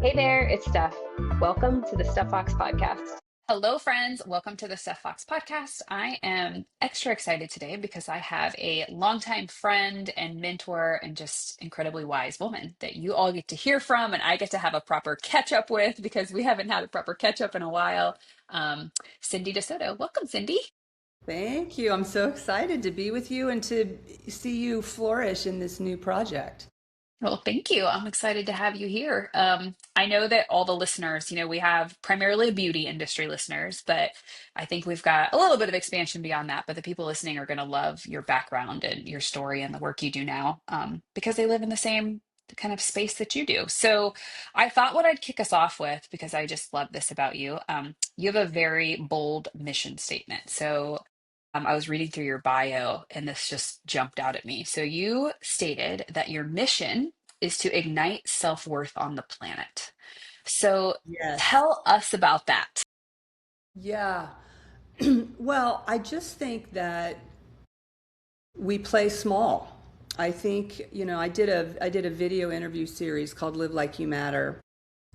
Hey there, it's Steph. Welcome to the Stef Fox podcast. Hello, friends. Welcome to the Stef Fox podcast. I am extra excited today because I have a longtime friend and mentor and just incredibly wise woman that you all get to hear from, and I get to have a proper catch up with because we haven't had a proper catch up in a while. Cyndi DeSoto. Welcome, Cyndi. Thank you. I'm so excited to be with you and to see you flourish in this new project. Well, thank you. I'm excited to have you here. I know that all the listeners, we have primarily beauty industry listeners, but I think we've got a little bit of expansion beyond that. But the people listening are going to love your background and your story and the work you do now because they live in the same kind of space that you do. So I thought what I'd kick us off with, because I just love this about you, you have a very bold mission statement. So I was reading through your bio and this just jumped out at me. So you stated that your mission is to ignite self-worth on the planet. So Yes. tell us about that. Yeah. Well, I just think that we play small. I think, I did a video interview series called Live Like You Matter.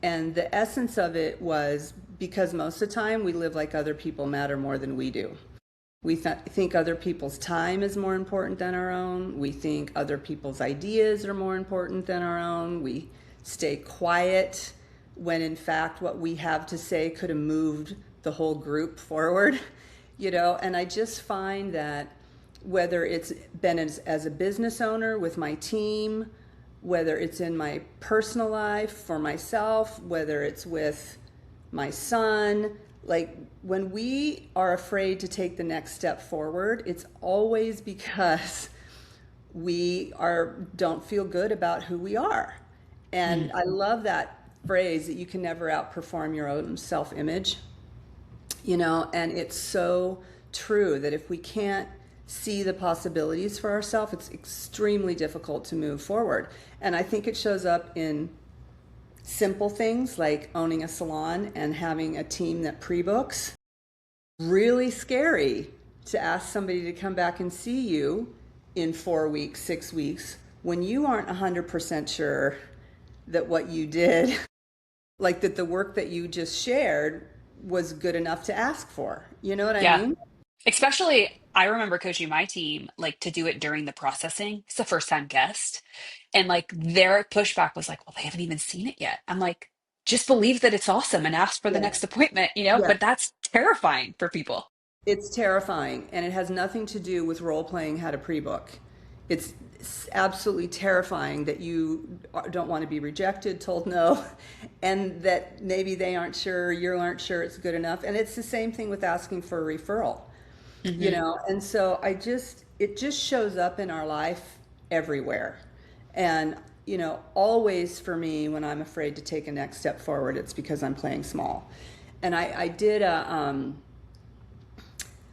And the essence of it was because most of the time we live like other people matter more than we do. We think other people's time is more important than our own. We think other people's ideas are more important than our own. We stay quiet when in fact what we have to say could have moved the whole group forward, and I just find that whether it's been as a business owner with my team, whether it's in my personal life for myself, whether it's with my son, like when we are afraid to take the next step forward, it's always because we are don't feel good about who we are. And Mm. I love that phrase that you can never outperform your own self-image, and it's so true that if we can't see the possibilities for ourselves, it's extremely difficult to move forward. And I think it shows up in simple things like owning a salon and having a team that pre-books. Really scary to ask somebody to come back and see you in 4 weeks, 6 weeks, when you aren't 100% sure that what you did, like that the work that you just shared was good enough to ask for. You know what I Yeah. mean? Especially, I remember coaching my team like to do it during the processing. It's a first time guest. And like their pushback was like, well, they haven't even seen it yet. I'm like, just believe that it's awesome and ask for the next Yes. appointment, Yes. but that's terrifying for people. It's terrifying, and it has nothing to do with role playing how to pre-book. It's absolutely terrifying that you don't want to be rejected, told no, and that maybe they aren't sure, you aren't sure it's good enough. And it's the same thing with asking for a referral, Hmm. And so it just shows up in our life everywhere. And, always for me, when I'm afraid to take a next step forward, it's because I'm playing small. And I did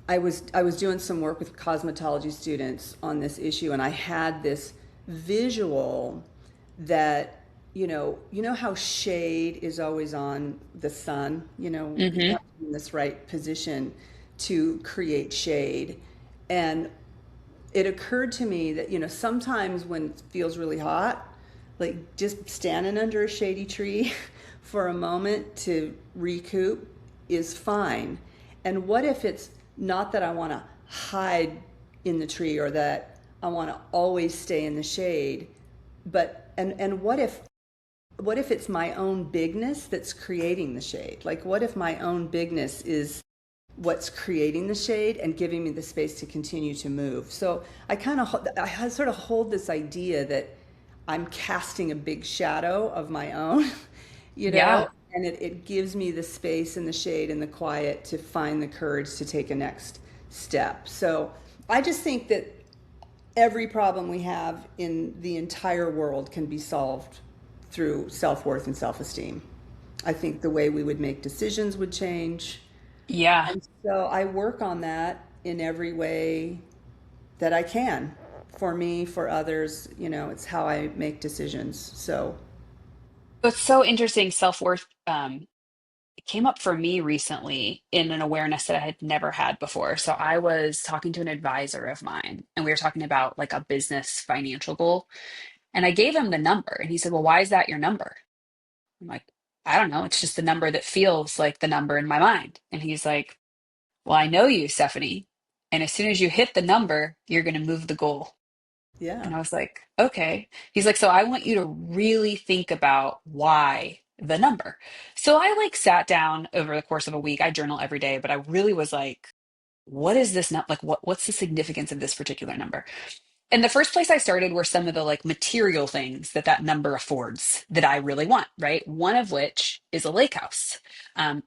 I was doing some work with cosmetology students on this issue, and I had this visual that how shade is always on the sun. You Hmm. have to be in this right position to create shade, and it occurred to me that sometimes when it feels really hot, like just standing under a shady tree for a moment to recoup is fine. And what if it's not that I want to hide in the tree or that I want to always stay in the shade, but and what if it's my own bigness that's creating the shade? Like what if my own bigness is what's creating the shade and giving me the space to continue to move? So I sort of hold this idea that I'm casting a big shadow of my own, Yeah. and it gives me the space and the shade and the quiet to find the courage to take a next step. So I just think that every problem we have in the entire world can be solved through self-worth and self-esteem. I think the way we would make decisions would change. Yeah. And so I work on that in every way that I can. For me, for others, it's how I make decisions. So, It's so interesting. Self-worth it came up for me recently in an awareness that I had never had before. So I was talking to an advisor of mine and we were talking about like a business financial goal. And I gave him the number and he said, well, why is that your number? I'm like, I don't know, it's just the number that feels like the number in my mind. And he's like, well, I know you, Stephanie. And as soon as you hit the number, you're going to move the goal. Yeah. And I was like, okay. He's like, so I want you to really think about why the number. So I like sat down over the course of a week. I journal every day, but I really was like, what is this like what's the significance of this particular number? And the first place I started were some of the like material things that that number affords that I really want, right? One of which is a lake house.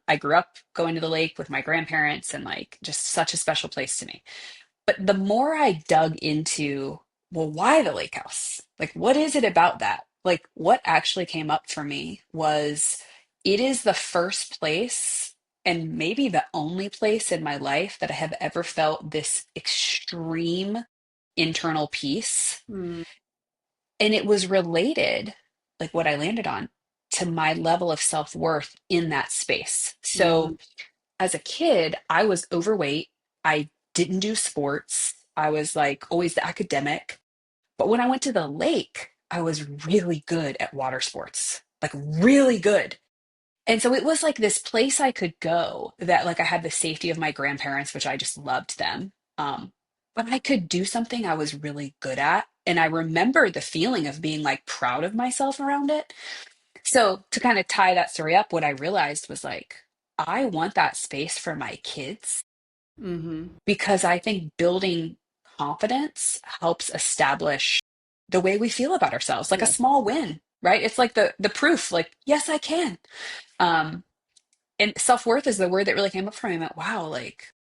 I grew up going to the lake with my grandparents and like just such a special place to me. But the more I dug into, well, why the lake house? Like, what is it about that? Like, what actually came up for me was it is the first place and maybe the only place in my life that I have ever felt this extreme internal peace. Mm, And it was related, like what I landed on, to my level of self worth in that space. So, mhm. as a kid, I was overweight. I didn't do sports. I was like always the academic. But when I went to the lake, I was really good at water sports, like really good. And so it was like this place I could go that like I had the safety of my grandparents, which I just loved them. But I could do something I was really good at. And I remember the feeling of being like proud of myself around it. So to kind of tie that story up, what I realized was like, I want that space for my kids Mhm. because I think building confidence helps establish the way we feel about ourselves, like a Yeah. small win, right? It's like the proof, like, yes, I can. Um, and self-worth is the word that really came up for me. I went, wow, like,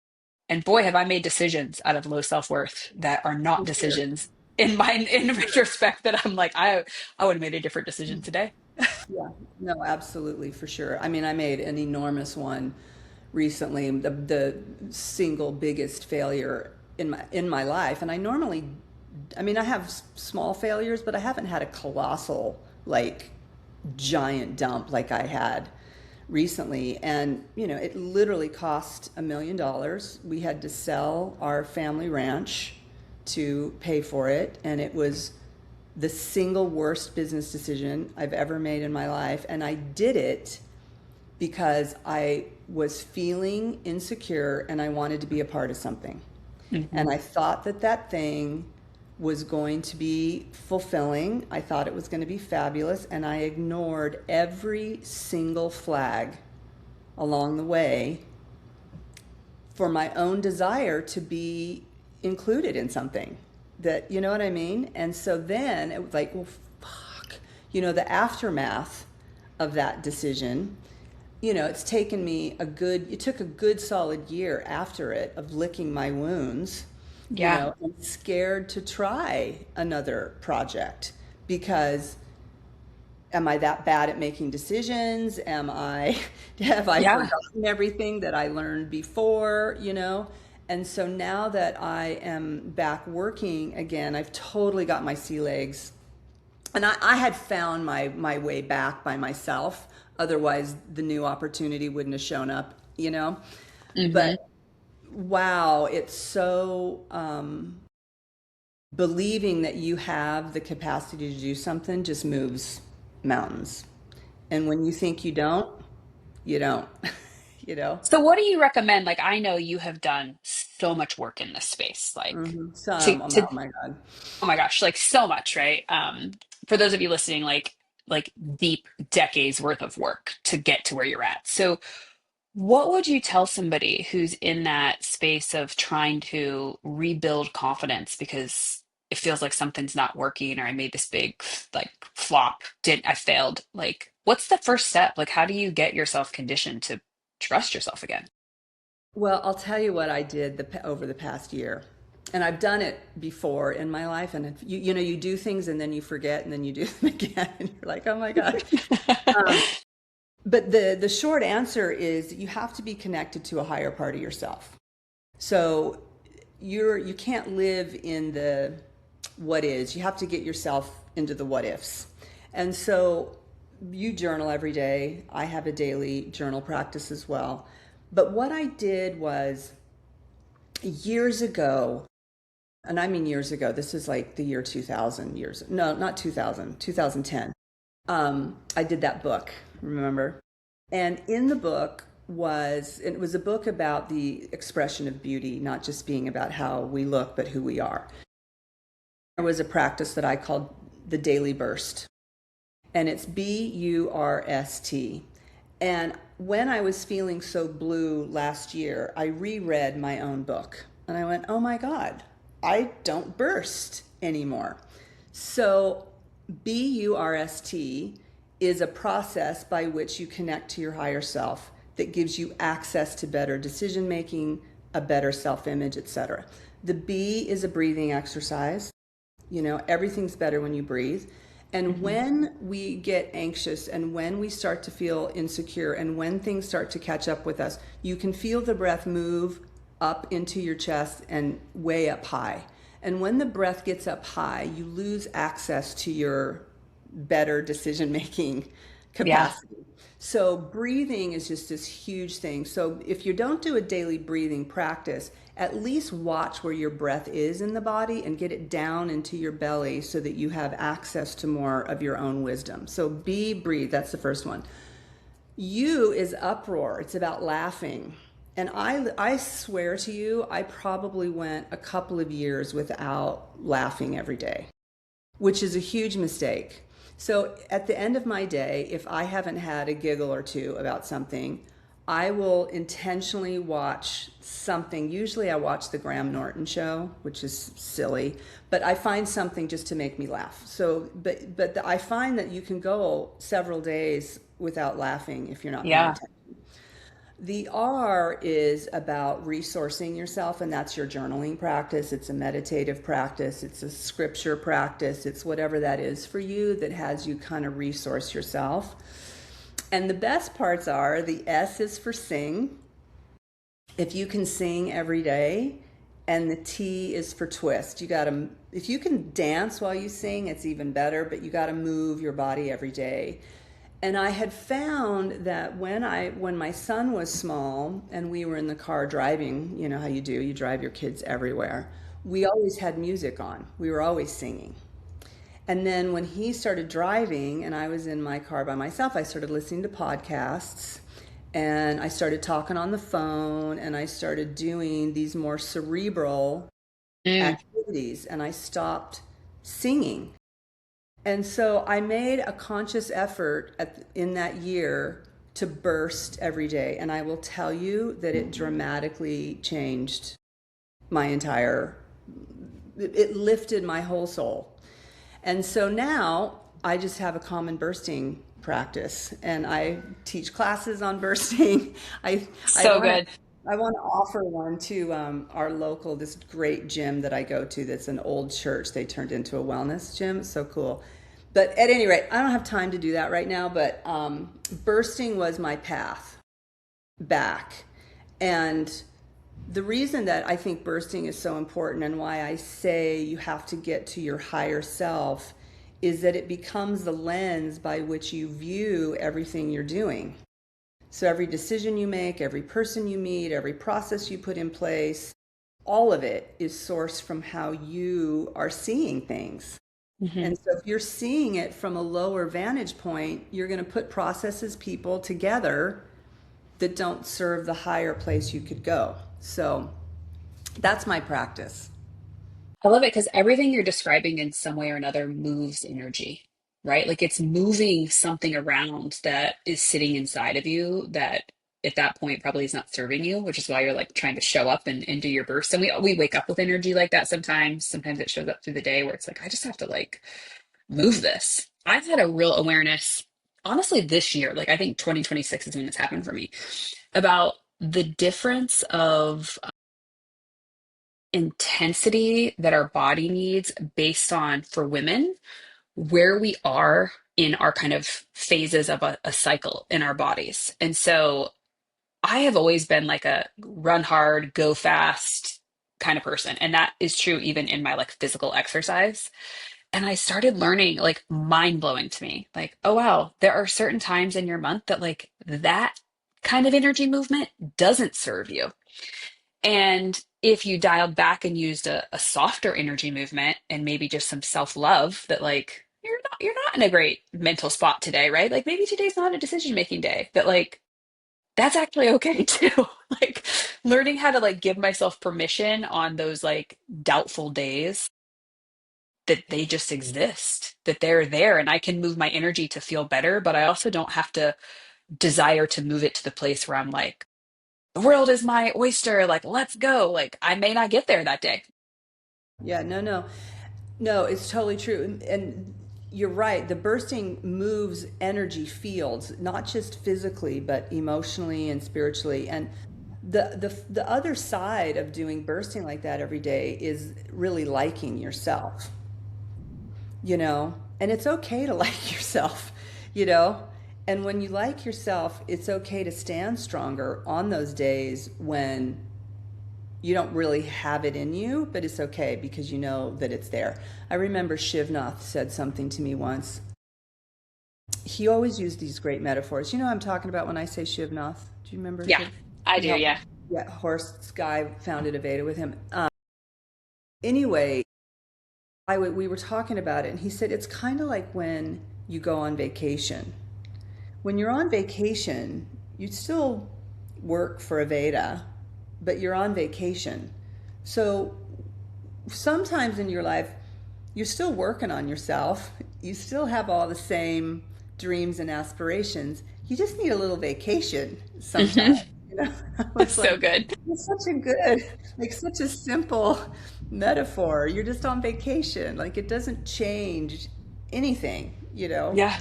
and boy, have I made decisions out of low self-worth that are not For sure. decisions in retrospect that I'm like, I would have made a different decision today. Yeah. No, absolutely, for sure. I mean, I made an enormous one recently, the single biggest failure in my life. And I normally, I mean, I have small failures, but I haven't had a colossal, like, giant dump like I had recently. And, it literally cost $1 million. We had to sell our family ranch to pay for it. And it was the single worst business decision I've ever made in my life. And I did it because I was feeling insecure and I wanted to be a part of something. And Hmm. I thought that that thing was going to be fulfilling. I thought it was going to be fabulous. And I ignored every single flag along the way for my own desire to be included in something that, you know what I mean? And so then it was like, well, fuck, the aftermath of that decision, it's taken me it took a good solid year after it of licking my wounds, Yeah. and scared to try another project because am I that bad at making decisions? Have I Yeah. forgotten everything that I learned before, And so now that I am back working again, I've totally got my sea legs. And I had found my way back by myself. Otherwise, the new opportunity wouldn't have shown up, Hmm. But wow, it's so believing that you have the capacity to do something just moves mountains. And when you think you don't, you know. So what do you recommend? Like, I know you have done so much work in this space, like Some, to oh my God. oh my gosh, like so much, right? For those of you listening, like deep decades worth of work to get to where you're at. So what would you tell somebody who's in that space of trying to rebuild confidence because it feels like something's not working or I made this big like flop, I failed. Like, what's the first step? Like, how do you get yourself conditioned to trust yourself again? Well, I'll tell you what I did over the past year. And I've done it before in my life. And you do things and then you forget and then you do them again. And you're like, oh my God. Um, but the short answer is you have to be connected to a higher part of yourself. So you can't live in the what is. You have to get yourself into the what ifs. And so you journal every day. I have a daily journal practice as well. But what I did was years ago, and I mean years ago, this is like the year 2000 years. No, not 2000, 2010. I did that book. remember? And in the book it was a book about the expression of beauty, not just being about how we look, but who we are. There was a practice that I called the daily burst, and it's BURST. And when I was feeling so blue last year, I reread my own book and I went, oh my God, I don't burst anymore. So, BURST is a process by which you connect to your higher self that gives you access to better decision making, a better self image, etc. The B is a breathing exercise. You know, everything's better when you breathe. And when we get anxious and when we start to feel insecure and when things start to catch up with us, you can feel the breath move up into your chest and way up high. And when the breath gets up high, you lose access to your better decision making Yeah. capacity. So breathing is just this huge thing. So if you don't do a daily breathing practice, at least watch where your breath is in the body and get it down into your belly so that you have access to more of your own wisdom. So breathe, that's the first one. U is uproar. It's about laughing. And I swear to you, I probably went a couple of years without laughing every day, which is a huge mistake. So at the end of my day, if I haven't had a giggle or two about something, I will intentionally watch something. Usually I watch the Graham Norton show, which is silly, but I find something just to make me laugh. So, I find that you can go several days without laughing if you're not paying Yeah. attention. The R is about resourcing yourself, and that's your journaling practice. It's a meditative practice, it's a scripture practice, it's whatever that is for you that has you kind of resource yourself. And the best parts are the S is for sing. If you can sing every day, and the T is for twist. You got to, if you can dance while you sing, it's even better, but you got to move your body every day. And I had found that when my son was small and we were in the car driving, you know how you do, you drive your kids everywhere. We always had music on. We were always singing. And then when he started driving and I was in my car by myself, I started listening to podcasts and I started talking on the phone and I started doing these more cerebral Mm. activities and I stopped singing. And so I made a conscious effort in that year to burst every day. And I will tell you that it dramatically changed my entire, it lifted my whole soul. And so now I just have a common bursting practice and I teach classes on bursting. I So want to good. I want to offer one to our local, this great gym that I go to that's an old church. They turned into a wellness gym. It's so cool. But at any rate, I don't have time to do that right now, but bursting was my path back. And the reason that I think bursting is so important and why I say you have to get to your higher self is that it becomes the lens by which you view everything you're doing. So every decision you make, every person you meet, every process you put in place, all of it is sourced from how you are seeing things. Hmm. And so if you're seeing it from a lower vantage point, you're going to put processes, people together that don't serve the higher place you could go. So that's my practice. I love it because everything you're describing in some way or another moves energy, right? Like it's moving something around that is sitting inside of you that at that point probably is not serving you, which is why you're like trying to show up and do your burst. And we wake up with energy like that sometimes. Sometimes it shows up through the day where it's like, I just have to like move this. I've had a real awareness, honestly, this year, like I think 2026 is when it's happened for me, about the difference of intensity that our body needs based on, for women, where we are in our kind of phases of a cycle in our bodies. And so I have always been like a run hard, go fast kind of person. And that is true even in my like physical exercise. And I started learning, like, mind blowing to me, like, oh, wow, there are certain times in your month that, like, that kind of energy movement doesn't serve you. And if you dialed back and used a softer energy movement and maybe just some self love that, like, you're not in a great mental spot today, right? Like maybe today's not a decision making day, but like that's actually okay too. Like learning how to like give myself permission on those like doubtful days that they just exist, that they're there and I can move my energy to feel better, but I also don't have to desire to move it to the place where I'm like, the world is my oyster, like let's go. Like I may not get there that day. Yeah, no, it's totally true. And you're right. The bursting moves energy fields, not just physically, but emotionally and spiritually. And the other side of doing bursting like that every day is really liking yourself, and it's okay to like yourself, you know? And when you like yourself, it's okay to stand stronger on those days when you don't really have it in you, but it's okay because you know that it's there. I remember Shivnath said something to me once. He always used these great metaphors. You know what I'm talking about when I say Shivnath? Do you remember Yeah, Shiv? I He do. helped, Yeah. yeah, horse guy founded Aveda with him. Anyway, we were talking about it, and he said it's kind of like when you go on vacation. When you're on vacation, you still work for Aveda, but you're on vacation. So sometimes in your life, you're still working on yourself. You still have all the same dreams and aspirations. You just need a little vacation sometimes. Hmm. You know, it's So like good. it's such a good, like such a simple metaphor. You're just on vacation. Like it doesn't change anything. Yeah.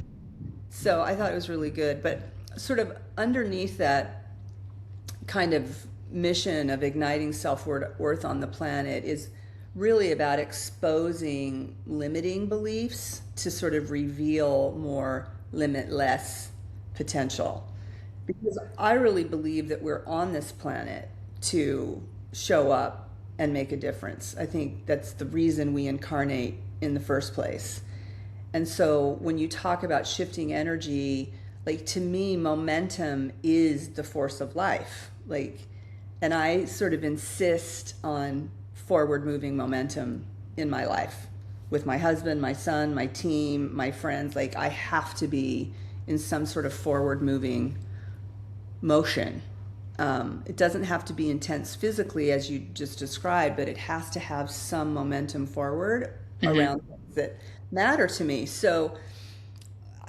So I thought it was really good. But sort of underneath that kind of mission of igniting self-worth on the planet is really about exposing limiting beliefs to sort of reveal more limitless potential. Because I really believe that we're on this planet to show up and make a difference. I think that's the reason we incarnate in the first place. And so when you talk about shifting energy, like to me, momentum is the force of life. And I sort of insist on forward moving momentum in my life with my husband, my son, my team, my friends. Like I have to be in some sort of forward moving motion. It doesn't have to be intense physically, as you just described, but it has to have some momentum forward Hmm. around things that matter to me. So,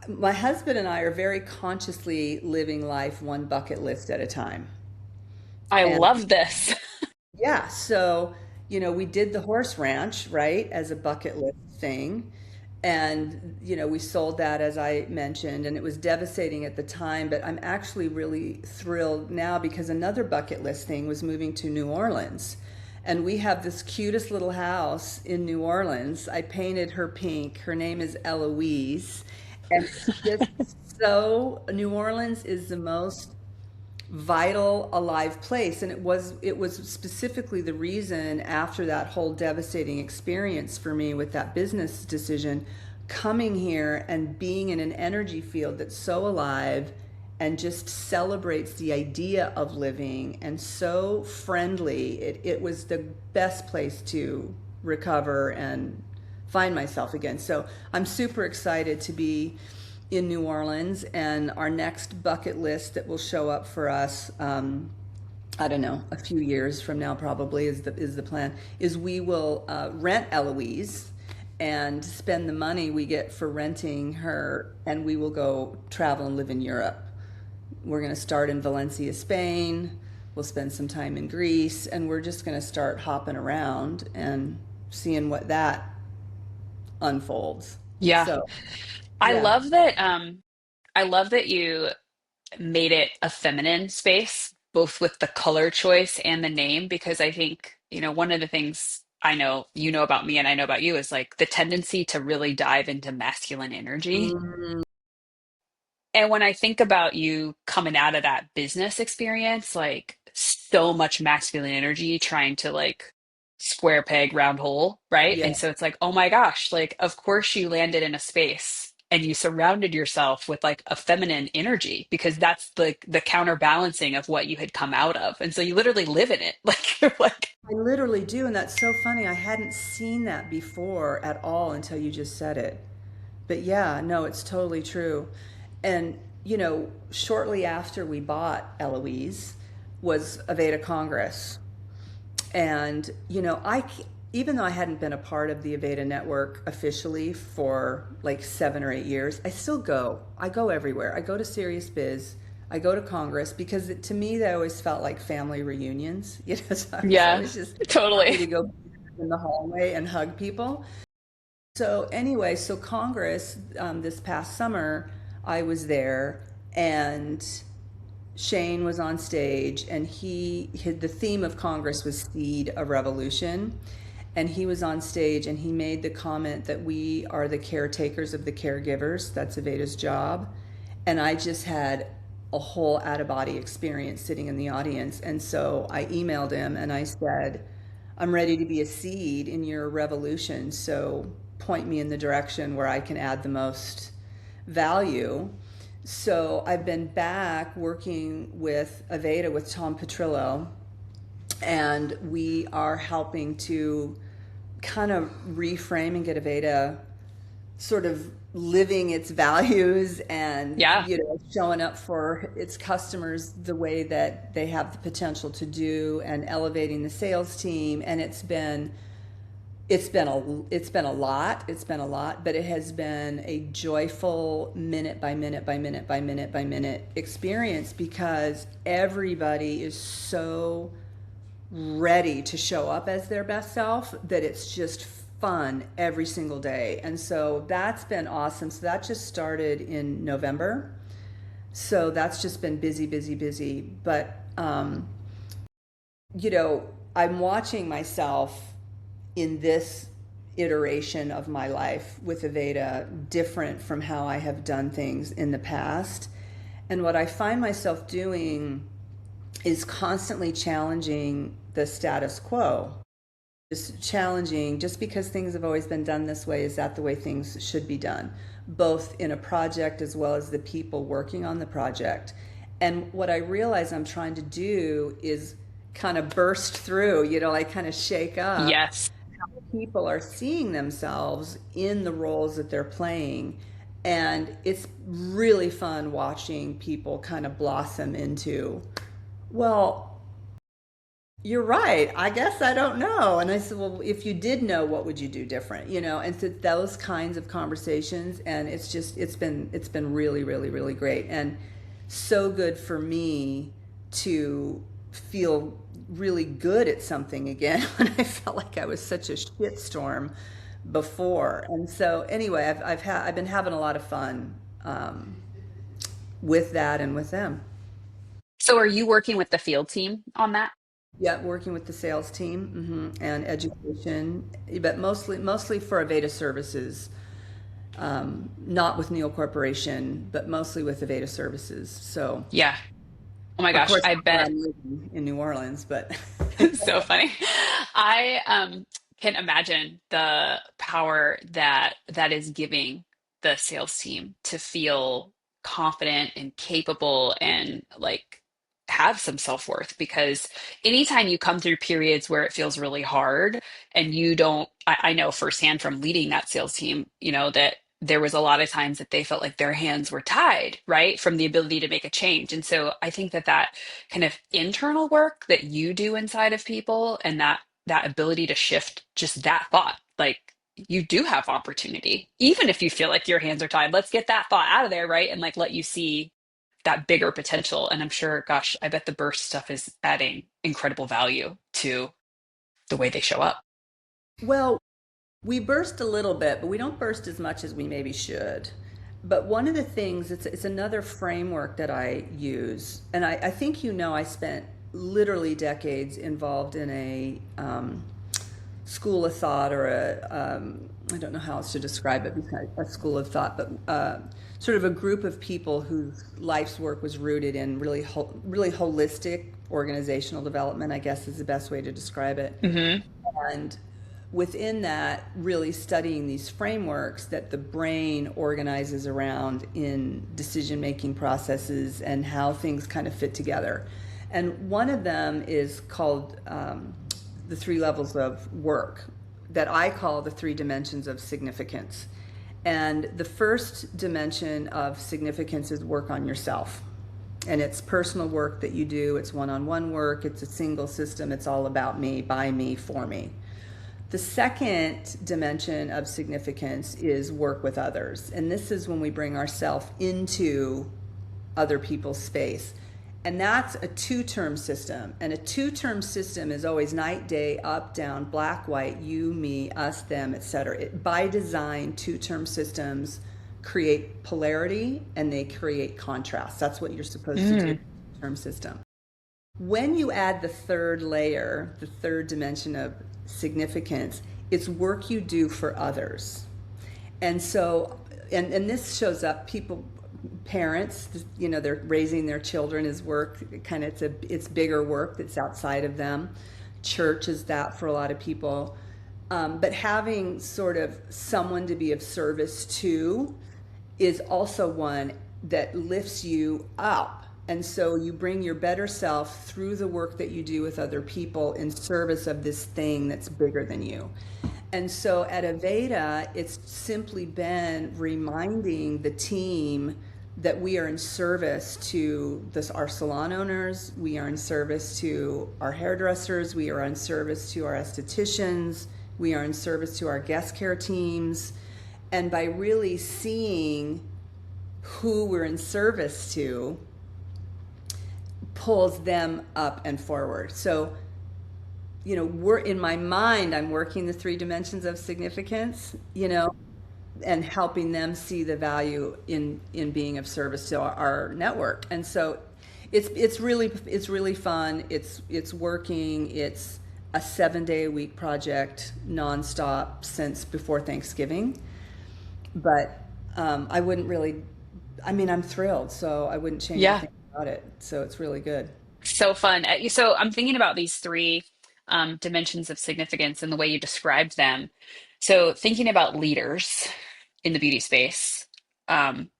my husband and I are very consciously living life one bucket list at a time. I And love this. yeah, so, we did the horse ranch, right, as a bucket list thing. And, we sold that, as I mentioned, and it was devastating at the time. But I'm actually really thrilled now because another bucket list thing was moving to New Orleans. And we have this cutest little house in New Orleans. I painted her pink. Her name is Eloise. And it's just so, New Orleans is the most vital, alive place. And it was specifically the reason after that whole devastating experience for me with that business decision, coming here and being in an energy field that's so alive and just celebrates the idea of living and so friendly. It was the best place to recover and find myself again. So I'm super excited to be in New Orleans, and our next bucket list that will show up for us, I don't know, a few years from now probably is the plan, is we will rent Eloise and spend the money we get for renting her, and we will go travel and live in Europe. We're going to start in Valencia, Spain. We'll spend some time in Greece, and we're just going to start hopping around and seeing what that unfolds. Yeah. So, I yeah. love that. I love that you made it a feminine space, both with the color choice and the name, because I think, one of the things I know about me and I know about you is like the tendency to really dive into masculine energy. Mm, And when I think about you coming out of that business experience, like so much masculine energy trying to like square peg round hole, right? yeah. And so it's like, oh my gosh, like of course you landed in a space and you surrounded yourself with like a feminine energy because that's like the counterbalancing of what you had come out of. And so you literally live in it. Like you're like, I literally do, and that's so funny. I hadn't seen that before at all until you just said it. But yeah, no, it's totally true. And, shortly after we bought Eloise was Aveda Congress. And, even though I hadn't been a part of the Aveda network officially for like 7 or 8 years, I still go. I go everywhere. I go to Serious Biz. I go to Congress because to me, they always felt like family reunions. So I was Yeah, always just happy totally. to go in the hallway and hug people. So anyway, so Congress, this past summer, I was there, and Shane was on stage, and the theme of Congress was Seed a Revolution. And he was on stage and he made the comment that we are the caretakers of the caregivers. That's Aveda's job. And I just had a whole out of body experience sitting in the audience. And so I emailed him and I said, I'm ready to be a seed in your revolution. So point me in the direction where I can add the most value. So I've been back working with Aveda with Tom Petrillo, and we are helping to kind of reframe and get Aveda sort of living its values and Yeah. showing up for its customers the way that they have the potential to do, and elevating the sales team. And it's been a lot, but it has been a joyful minute by minute by minute by minute by minute experience, because everybody is so ready to show up as their best self that it's just fun every single day. And so that's been awesome. So that just started in November. So that's just been busy, busy, busy. But, I'm watching myself in this iteration of my life with Aveda different from how I have done things in the past. And what I find myself doing is constantly challenging the status quo. Just challenging, just because things have always been done this way, is that the way things should be done, both in a project as well as the people working on the project. And what I realize I'm trying to do is kind of burst through, like kind of shake up Yes. how people are seeing themselves in the roles that they're playing. And it's really fun watching people kind of blossom into, well, you're right, I guess I don't know. And I said, well, if you did know, what would you do different? And so those kinds of conversations. And it's been really, really, really great, and so good for me to feel really good at something again when I felt like I was such a shitstorm before. And so anyway, I've been having a lot of fun with that and with them. So are you working with the field team on that? Yeah, working with the sales team, and education, but mostly for Aveda Services, not with Neil Corporation, but mostly with Aveda Services. So, Yeah. Oh my of gosh, course, I that's where bet. I'm living in New Orleans, but So funny. I can imagine the power that is giving the sales team to feel confident and capable and like have some self-worth, because anytime you come through periods where it feels really hard and you don't, I know firsthand from leading that sales team, that there was a lot of times that they felt like their hands were tied, right, from the ability to make a change. And so I think that kind of internal work that you do inside of people, and that ability to shift just that thought, like you do have opportunity even if you feel like your hands are tied. Let's get that thought out of there, right, and like let you see that bigger potential. And I'm sure, gosh, I bet the burst stuff is adding incredible value to the way they show up. well, we burst a little bit, but we don't burst as much as we maybe should. But one of the things, it's another framework that I use, and I think I spent literally decades involved in a school of thought, or I don't know how else to describe it, because a school of thought, but sort of a group of people whose life's work was rooted in really holistic organizational development, I guess is the best way to describe it. Hmm. And within that, really studying these frameworks that the brain organizes around in decision-making processes and how things kind of fit together. And one of them is called the three levels of work, that I call the three dimensions of significance. And the first dimension of significance is work on yourself. And it's personal work that you do, it's one on one work, it's a single system, it's all about me, by me, for me. The second dimension of significance is work with others. And this is when we bring ourselves into other people's space. And that's a two-term system. And a two-term system is always night, day, up, down, black, white, you, me, us, them, etc. By design, two-term systems create polarity and they create contrast. That's what you're supposed to do in a term system. When you add the third layer, the third dimension of significance, it's work you do for others. And so, and this shows up, people, parents, they're raising their children is work, kind of, it's bigger work that's outside of them. Church is that for a lot of people. But having sort of someone to be of service to is also one that lifts you up. And so you bring your better self through the work that you do with other people in service of this thing that's bigger than you. And so at Aveda, it's simply been reminding the team that we are in service to our salon owners, we are in service to our hairdressers, we are in service to our estheticians, we are in service to our guest care teams. And by really seeing who we're in service to, pulls them up and forward. So, we're in my mind, I'm working the three dimensions of significance, and helping them see the value in being of service to our network. And so it's really fun. It's working. It's a 7-day-a-week project, nonstop since before Thanksgiving. But I wouldn't really, I'm thrilled, so I wouldn't change Yeah. anything about it. So it's really good. So fun. So I'm thinking about these three dimensions of significance and the way you described them. So thinking about leaders in the beauty space, um,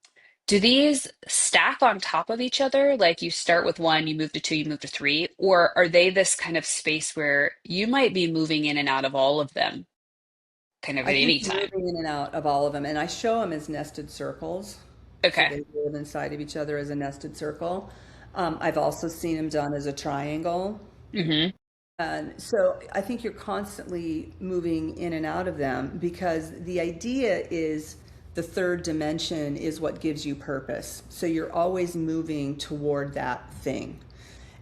do these stack on top of each other? Like you start with one, you move to two, you move to three, or are they this kind of space where you might be moving in and out of all of them kind of I at think any time? moving in and out of all of them, and I show them as nested circles. So Okay. they live inside of each other as a nested circle. I've also seen them done as a triangle. Hmm. And so I think you're constantly moving in and out of them because the idea is the third dimension is what gives you purpose. So you're always moving toward that thing.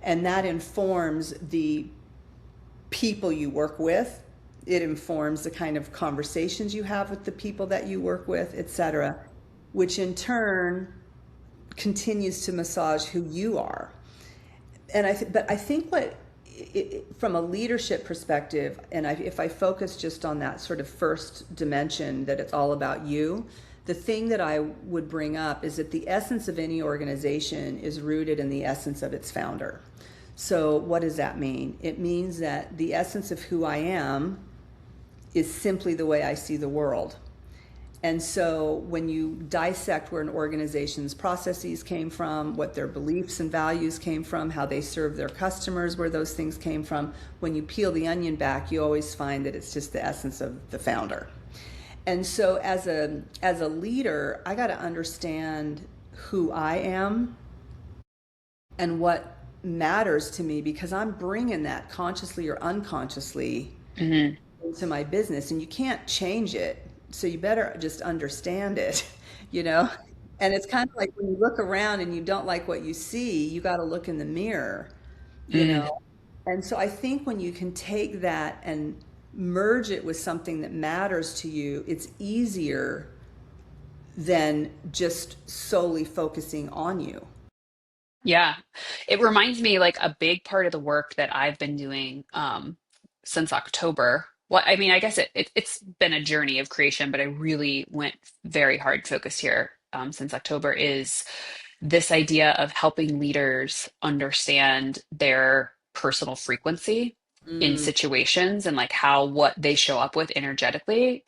And that informs the people you work with. It informs the kind of conversations you have with the people that you work with, etc., which in turn continues to massage who you are. And but I think from a leadership perspective, and if I focus just on that sort of first dimension, that it's all about you, the thing that I would bring up is that the essence of any organization is rooted in the essence of its founder. So what does that mean? It means that the essence of who I am is simply the way I see the world. And so when you dissect where an organization's processes came from, what their beliefs and values came from, how they serve their customers, where those things came from, when you peel the onion back, you always find that it's just the essence of the founder. And so as a leader, I got to understand who I am and what matters to me because I'm bringing that consciously or unconsciously Hmm. into my business, and you can't change it. So you better just understand it, you know? And it's kind of like when you look around and you don't like what you see, you got to look in the mirror, you Mm. know? And so I think when you can take that and merge it with something that matters to you, it's easier than just solely focusing on you. Yeah. It reminds me like a big part of the work that I've been doing since October. Well, I mean, I guess it's been a journey of creation, but I really went very hard focused here since October is this idea of helping leaders understand their personal frequency in Mm, situations and like how what they show up with energetically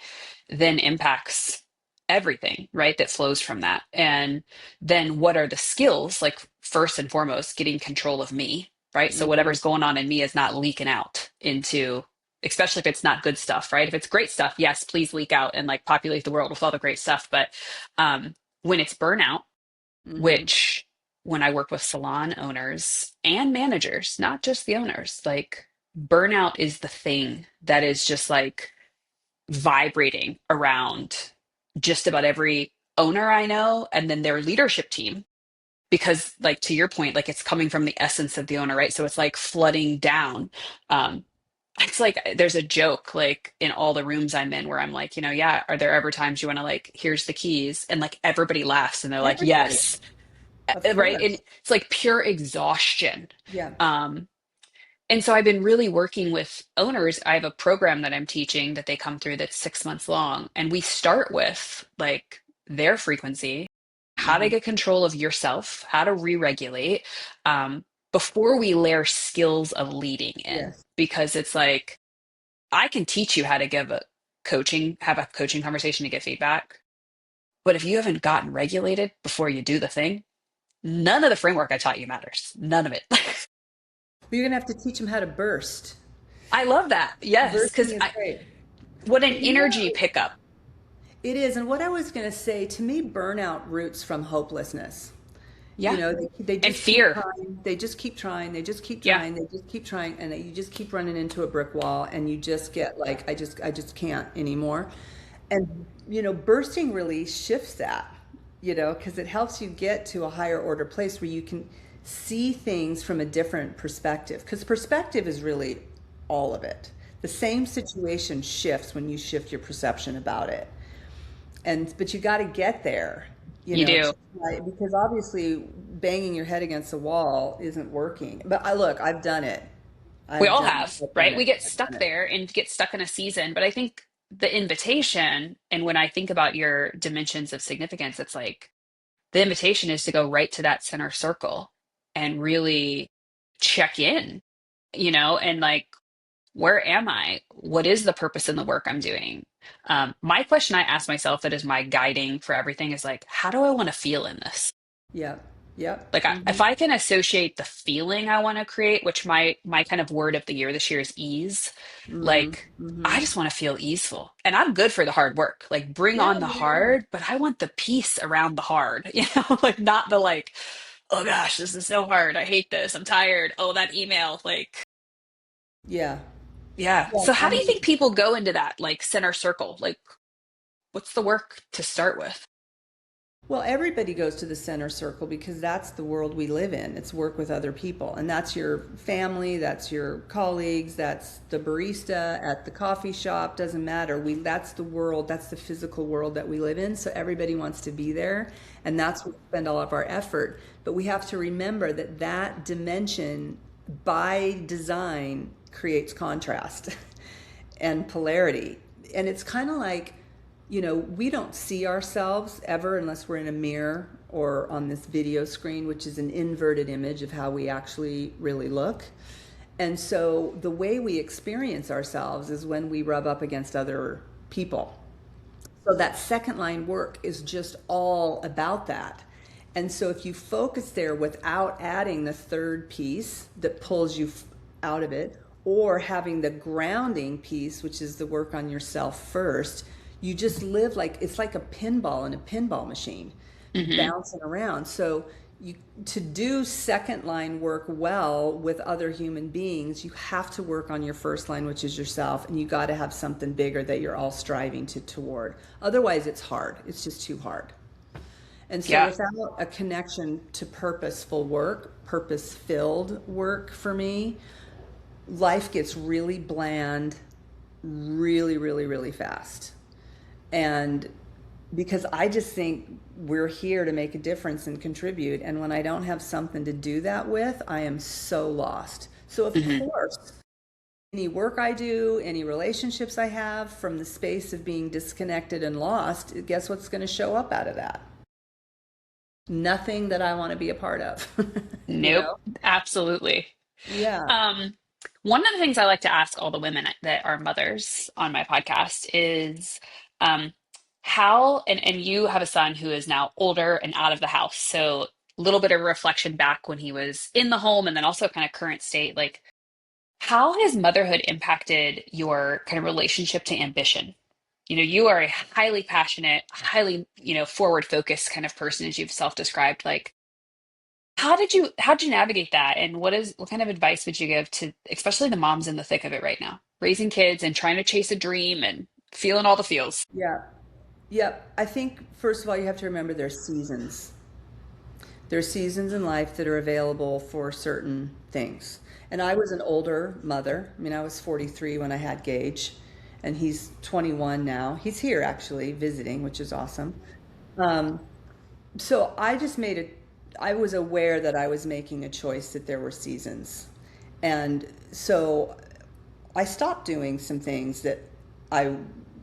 then impacts everything, right? That flows from that. And then what are the skills? Like, first and foremost, getting control of me, right? So mm, whatever's going on in me is not leaking out into especially if it's not good stuff, right? If it's great stuff, yes, please leak out and like populate the world with all the great stuff. But when it's burnout, Hmm. which when I work with salon owners and managers, not just the owners, like burnout is the thing that is just like vibrating around just about every owner I know and then their leadership team. Because, like, to your point, like it's coming from the essence of the owner, right? So it's like flooding down. Um, it's like there's a joke like in all the rooms I'm in where I'm like, yeah, are there ever times you want to like, here's the keys? And like everybody laughs and they're like, Everybody, yes. of Right. And course. it's like pure exhaustion. Yeah. Um, and so I've been really working with owners. I have a program that I'm teaching that they come through that's 6 months long. And we start with like their frequency, how to Hmm. get control of yourself, how to re-regulate, before we layer skills of leading in. Yes. Because it's like, I can teach you how to have a coaching conversation to get feedback. But if you haven't gotten regulated before you do the thing, none of the framework I taught you matters. None of it. But you're gonna have to teach them how to burst. I love that. Yes, because Bursting is great. what an But energy pickup. it is. And what I was gonna say, to me, burnout roots from hopelessness. Yeah. They And just keep fear. trying, they just keep trying, they just keep Yeah. trying, they just keep trying, and you just keep running into a brick wall, and you just get like, I just can't anymore. And bursting really shifts that, because it helps you get to a higher order place where you can see things from a different perspective. Because perspective is really all of it. The same situation shifts when you shift your perception about it. But you got to get there, You do. because obviously banging your head against the wall isn't working. But I've done it. We I've all done have, I've done right? We it. get I've stuck done it. there and get stuck in a season. But I think the invitation, and when I think about your dimensions of significance, it's like the invitation is to go right to that center circle and really check in, and like, where am I? What is the purpose in the work I'm doing? My question I ask myself that is my guiding for everything is like, how do I want to feel in this? Yep. Yep. Like Hmm. if I can associate the feeling I want to create, which my kind of word of the year this year is ease, Hmm. like I Hmm. just want to feel easeful. And I'm good for the hard work. Like bring Yeah, on the yeah, hard, but I want the peace around the hard, like not the like, oh gosh, this is so hard. I hate this. I'm tired. Oh, that email. Like, yeah. yeah. Yeah. So how I do you mean, think people go into that like center circle? Like what's the work to start with? well, everybody goes to the center circle because that's the world we live in. It's work with other people. And that's your family, that's your colleagues, that's the barista at the coffee shop, doesn't matter. That's the world, that's the physical world that we live in. So everybody wants to be there, and that's where we spend all of our effort. But we have to remember that that dimension by design creates contrast and polarity. And it's kind of like, we don't see ourselves ever unless we're in a mirror or on this video screen, which is an inverted image of how we actually really look. And so the way we experience ourselves is when we rub up against other people. So that second line work is just all about that. And so if you focus there without adding the third piece that pulls you out of it, or having the grounding piece, which is the work on yourself first, you just live like it's like a pinball in a pinball machine Hmm. bouncing around. So you to do second line work well with other human beings, you have to work on your first line, which is yourself, and you got to have something bigger that you're all striving toward. Otherwise, it's hard. It's just too hard. And so Yeah. without a connection to purposeful work, purpose-filled work for me, life gets really bland really, really, really fast. And because I just think we're here to make a difference and contribute. And when I don't have something to do that with, I am so lost. So, of Hmm. course, any work I do, any relationships I have from the space of being disconnected and lost, guess what's going to show up out of that? Nothing that I want to be a part of, you Nope. know? Absolutely. Yeah. Um, One of the things I like to ask all the women that are mothers on my podcast is um, how, and you have a son who is now older and out of the house. So a little bit of reflection back when he was in the home and then also kind of current state. Like, How has motherhood impacted your kind of relationship to ambition? You are a highly passionate, highly, forward focused kind of person as you've self-described. Like, how did you navigate that? And what kind of advice would you give to especially the moms in the thick of it right now, raising kids and trying to chase a dream and feeling all the feels? Yeah. Yep. I think, first of all, you have to remember there's seasons. There's seasons in life that are available for certain things. And I was an older mother. I mean, I was 43 when I had Gage, and he's 21 now. He's here actually visiting, which is awesome. Um, so I just made it, I was aware that I was making a choice that there were seasons. And so I stopped doing some things that I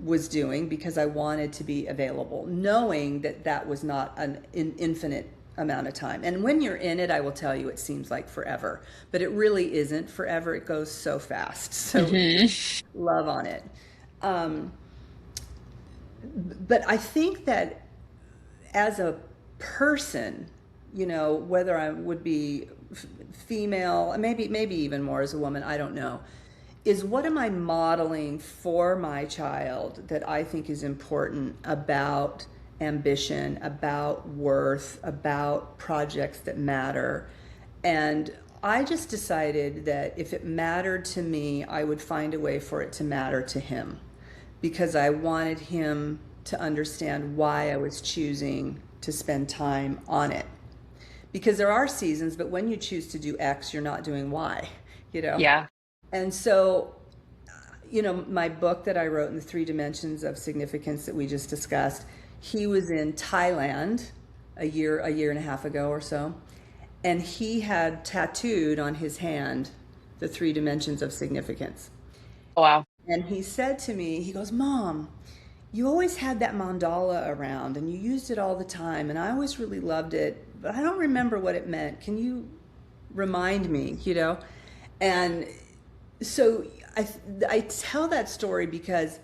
was doing because I wanted to be available, knowing that that was not an infinite amount of time. And when you're in it, I will tell you, it seems like forever, but it really isn't forever. It goes so fast. So Hmm. love on it. Um, but I think that as a person, whether I would be female, maybe even more as a woman, I don't know, is what am I modeling for my child that I think is important about ambition, about worth, about projects that matter. And I just decided that if it mattered to me, I would find a way for it to matter to him because I wanted him to understand why I was choosing to spend time on it. Because there are seasons, but when you choose to do X, you're not doing Y, you know? Yeah. And so, my book that I wrote in the three dimensions of significance that we just discussed, he was in Thailand a year and a half ago or so, and he had tattooed on his hand the three dimensions of significance. Oh, wow. And he said to me, he goes, Mom, you always had that mandala around and you used it all the time, and I always really loved it, but I don't remember what it meant. Can you remind me? And so I tell that story because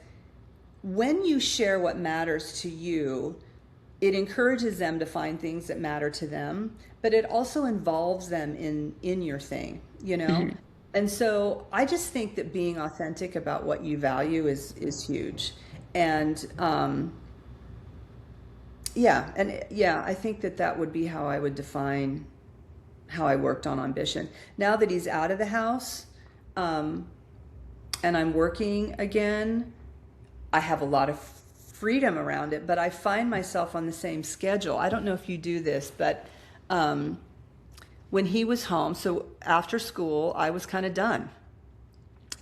when you share what matters to you, it encourages them to find things that matter to them, but it also involves them in your thing. Hmm. And so I just think that being authentic about what you value is huge. And yeah, I think that that would be how I would define how I worked on ambition. Now that he's out of the house, um, and I'm working again, I have a lot of freedom around it, but I find myself on the same schedule. I don't know if you do this, but um, when he was home, so after school, I was kind of done.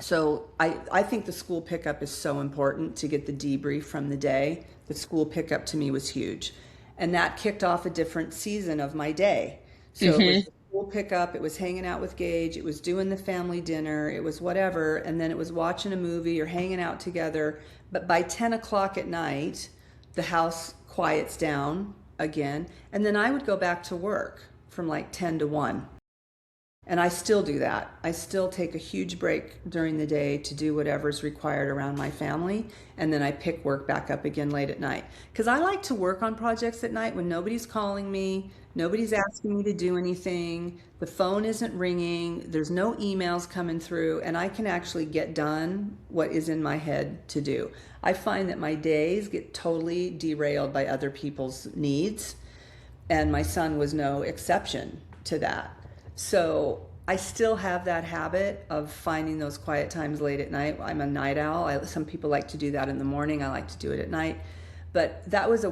So I think the school pickup is so important to get the debrief from the day. The school pickup to me was huge. And that kicked off a different season of my day. So it was Hmm. the school pickup, it was hanging out with Gage, it was doing the family dinner, it was whatever, and then it was watching a movie or hanging out together. But by 10 o'clock at night, the house quiets down again. And then I would go back to work from like 10 to 1. And I still do that. I still take a huge break during the day to do whatever's required around my family. And then I pick work back up again late at night. Because I like to work on projects at night when nobody's calling me, nobody's asking me to do anything, the phone isn't ringing, there's no emails coming through, and I can actually get done what is in my head to do. I find that my days get totally derailed by other people's needs, and my son was no exception to that. So I still have that habit of finding those quiet times late at night. I'm a night owl. Some people like to do that in the morning. I like to do it at night. But that was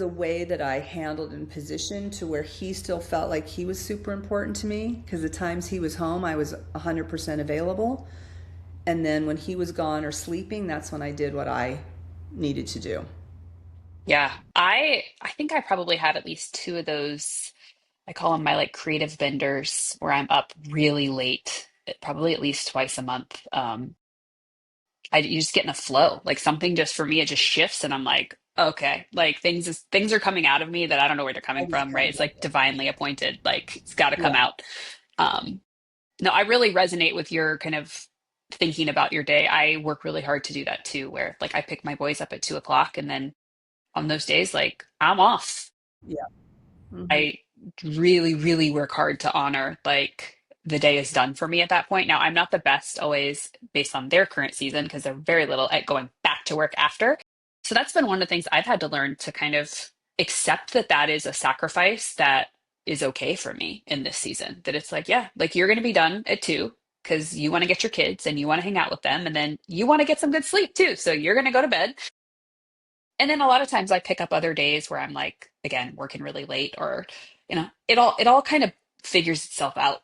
a way that I handled and positioned to where he still felt like he was super important to me because the times he was home, I was 100% available. And then when he was gone or sleeping, that's when I did what I needed to do. Yeah. I think I probably have at least two of those. I call them my like creative benders where I'm up really late, probably at least twice a month. You just get in a flow. Like something just for me, it just shifts and I'm like, okay, like things are coming out of me that I don't know where they're I coming just from, right? can't It's help like it. divinely appointed. Like it's got to come Yeah. out. Um, no, I really resonate with your kind of thinking about your day. I work really hard to do that too, where like I pick my boys up at 2 o'clock and then on those days, like I'm off. Yeah. Hmm. I really, really work hard to honor like the day is done for me at that point. Now, I'm not the best always based on their current season because they're very little at going back to work after. So that's been one of the things I've had to learn to kind of accept that that is a sacrifice that is okay for me in this season. That it's like, yeah, like you're going to be done at 2 because you want to get your kids and you want to hang out with them. And then you want to get some good sleep too. So you're going to go to bed. And then a lot of times I pick up other days where I'm like, again, working really late or, it all kind of figures itself out.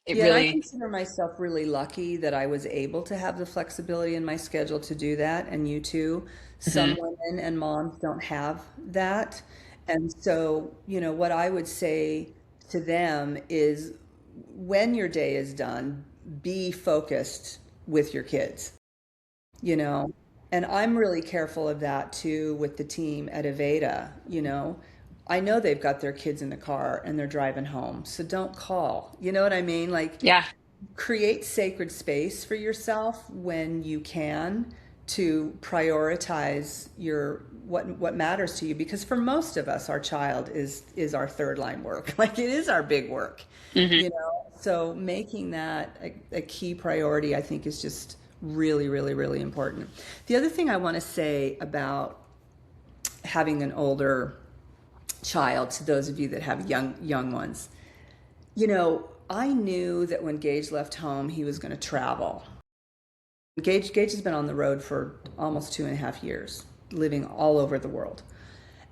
It Yeah, and I really, consider myself really lucky that I was able to have the flexibility in my schedule to do that, and you too. Some mhm, women and moms don't have that. And so, what I would say to them is when your day is done, be focused with your kids, you know. And I'm really careful of that too with the team at Aveda. I know they've got their kids in the car and they're driving home, so don't call. You know what I mean? Like, yeah. create sacred space for yourself when you can to prioritize your what matters to you, because for most of us our child is our third line work. Like, it is our big work, Hmm. so making that a key priority, I think, is just really, really, really important. The other thing I want to say about having an older child, to those of you that have young ones, I knew that when Gage left home, he was going to travel. Gage has been on the road for almost 2.5 years, living all over the world.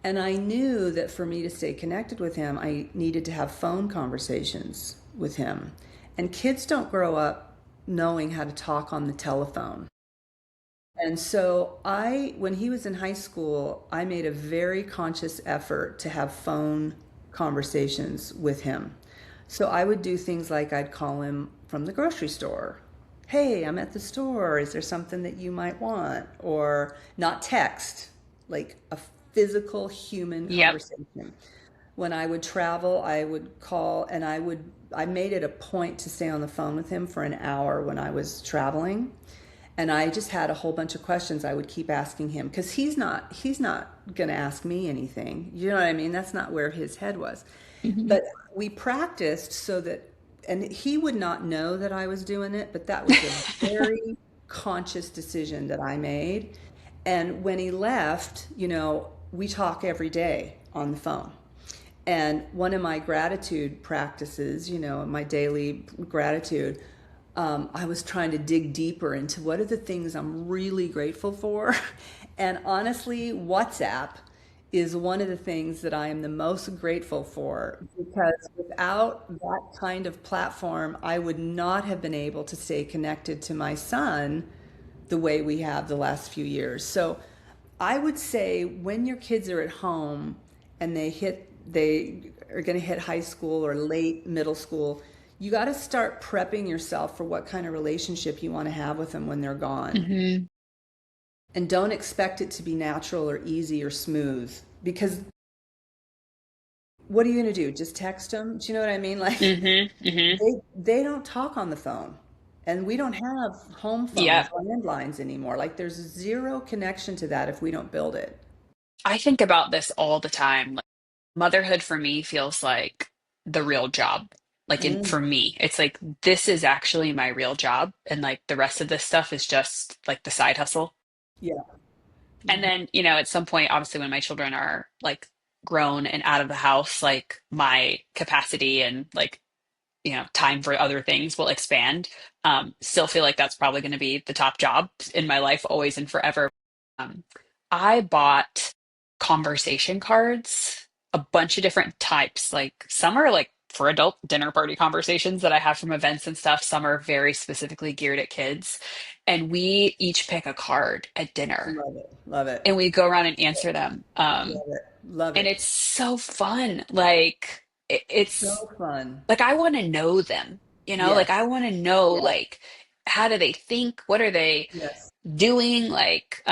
And I knew that for me to stay connected with him, I needed to have phone conversations with him. And kids don't grow up knowing how to talk on the telephone. And so when he was in high school, I made a very conscious effort to have phone conversations with him. So I would do things like I'd call him from the grocery store. Hey, I'm at the store. Is there something that you might want? Or not text, like a physical human Yep. conversation. When I would travel, I would call and I made it a point to stay on the phone with him for an hour when I was traveling. And I just had a whole bunch of questions I would keep asking him, because he's not going to ask me anything. You know what I mean? That's not where his head was. Hmm. But we practiced so that, and he would not know that I was doing it, but that was a very conscious decision that I made. And when he left, we talk every day on the phone. And one of my gratitude practices, my daily gratitude, I was trying to dig deeper into what are the things I'm really grateful for. And honestly, WhatsApp is one of the things that I am the most grateful for, because without that kind of platform, I would not have been able to stay connected to my son the way we have the last few years. So I would say when your kids are at home and they are going to hit high school or late middle school, you got to start prepping yourself for what kind of relationship you want to have with them when they're gone. Hmm. And don't expect it to be natural or easy or smooth, because what are you going to do? Just text them? Do you know what I mean? Like, Hmm. Hmm. they don't talk on the phone. And we don't have home phones, Yep. landlines anymore. Like, there's zero connection to that if we don't build it. I think about this all the time. Like, motherhood for me feels like the real job. Like Mm, for me, it's like this is actually my real job, and like the rest of this stuff is just like the side hustle. yeah. And Mhm. then, at some point, obviously, when my children are like grown and out of the house, like my capacity and like, time for other things will expand. Still feel like that's probably going to be the top job in my life, always and forever. Um, I bought conversation cards, a bunch of different types. Like some are like for adult dinner party conversations that I have from events and stuff. Some are very specifically geared at kids. And we each pick a card at dinner Love it. Love it. and we go around and answer them. Love it. Love And it. it's so fun. Like it's So fun. like I want to know them, like Yes. I want to know Yes. like how do they think? What are they Yes. doing? Like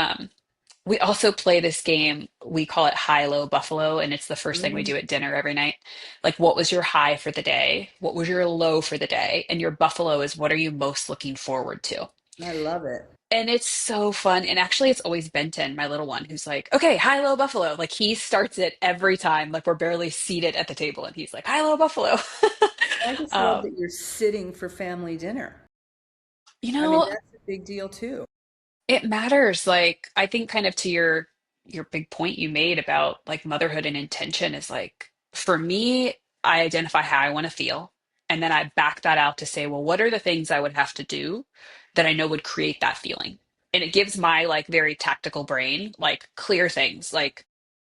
we also play this game. We call it High Low Buffalo, and it's the first thing we Mm, do at dinner every night. Like, what was your high for the day? What was your low for the day? And your buffalo is what are you most looking forward to? I love it. And it's so fun. And actually, it's always Benton, my little one, who's like, okay, high, low, buffalo. Like, he starts it every time. Like, we're barely seated at the table, and he's like, high, low, buffalo. I just just love Um, that you're sitting for family dinner. you I mean, know, that's a big deal too. it matters. Like, I think kind of to your big point you made about like motherhood and intention is like for me, I identify how I want to feel. And then I back that out to say, well, what are the things I would have to do that I know would create that feeling? And it gives my like very tactical brain like clear things like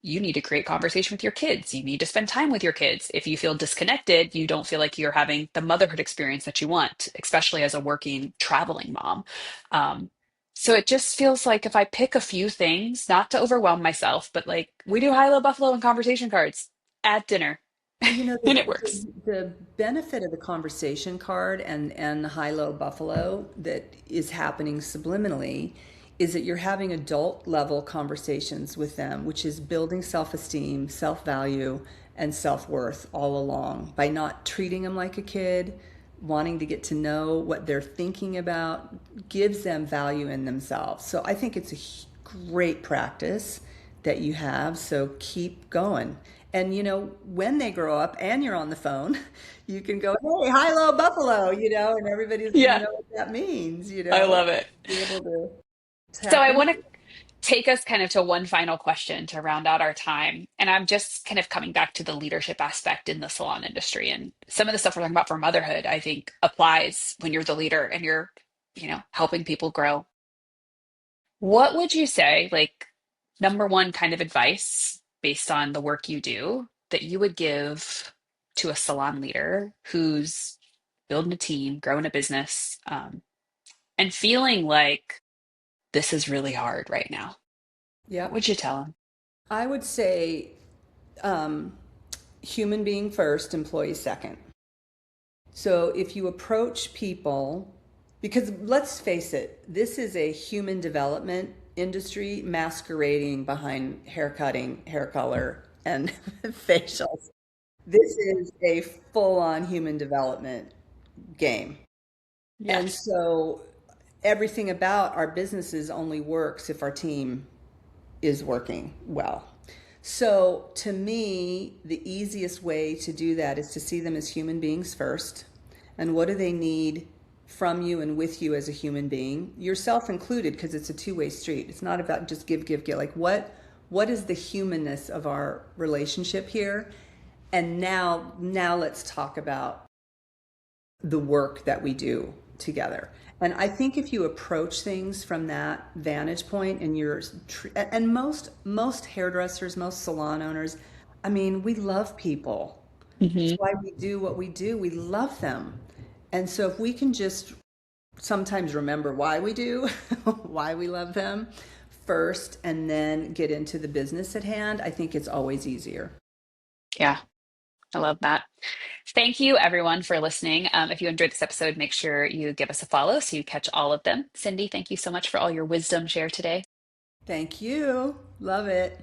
you need to create conversation with your kids. You need to spend time with your kids. If you feel disconnected, you don't feel like you're having the motherhood experience that you want, especially as a working traveling mom. Um, so it just feels like if I pick a few things, not to overwhelm myself, but like we do high, low, buffalo and conversation cards at dinner, Well, you know, and it works. the benefit of the conversation card and the high-low buffalo that is happening subliminally is that you're having adult level conversations with them, which is building self-esteem, self-value, and self-worth all along by not treating them like a kid, wanting to get to know what they're thinking about, gives them value in themselves. So I think it's a great practice that you have. So keep going. And you know, when they grow up and you're on the phone, you can go, "Hey, hi, low buffalo," and everybody's going to Yeah, know what that means, I love it. be able to So tap I into want to it. take us kind of to one final question to round out our time. And I'm just kind of coming back to the leadership aspect in the salon industry. And some of the stuff we're talking about for motherhood, I think applies when you're the leader and you're, helping people grow. What would you say, like, number one kind of advice based on the work you do that you would give to a salon leader who's building a team, growing a business, and feeling like this is really hard right now? What Yep. would you tell them? I would say um, human being first, employee second. So if you approach people, because let's face it, this is a human development industry masquerading behind hair cutting, hair color, and facials. This is a full on human development game. And Yes. so everything about our businesses only works if our team is working well. So to me, the easiest way to do that is to see them as human beings first. And what do they need from you and with you as a human being, yourself included, because it's a two-way street. It's not about just give, give, give. Like what is the humanness of our relationship here? And now let's talk about the work that we do together. And I think if you approach things from that vantage point and and most hairdressers, most salon owners, I mean, we love people. That's Hmm. why we do what we do. We love them. And so if we can just sometimes remember why we do, why we love them first, and then get into the business at hand, I think it's always easier. Yeah, I love that. Thank you, everyone, for listening. If you enjoyed this episode, make sure you give us a follow so you catch all of them. Cyndi, thank you so much for all your wisdom shared today. Thank you. Love it.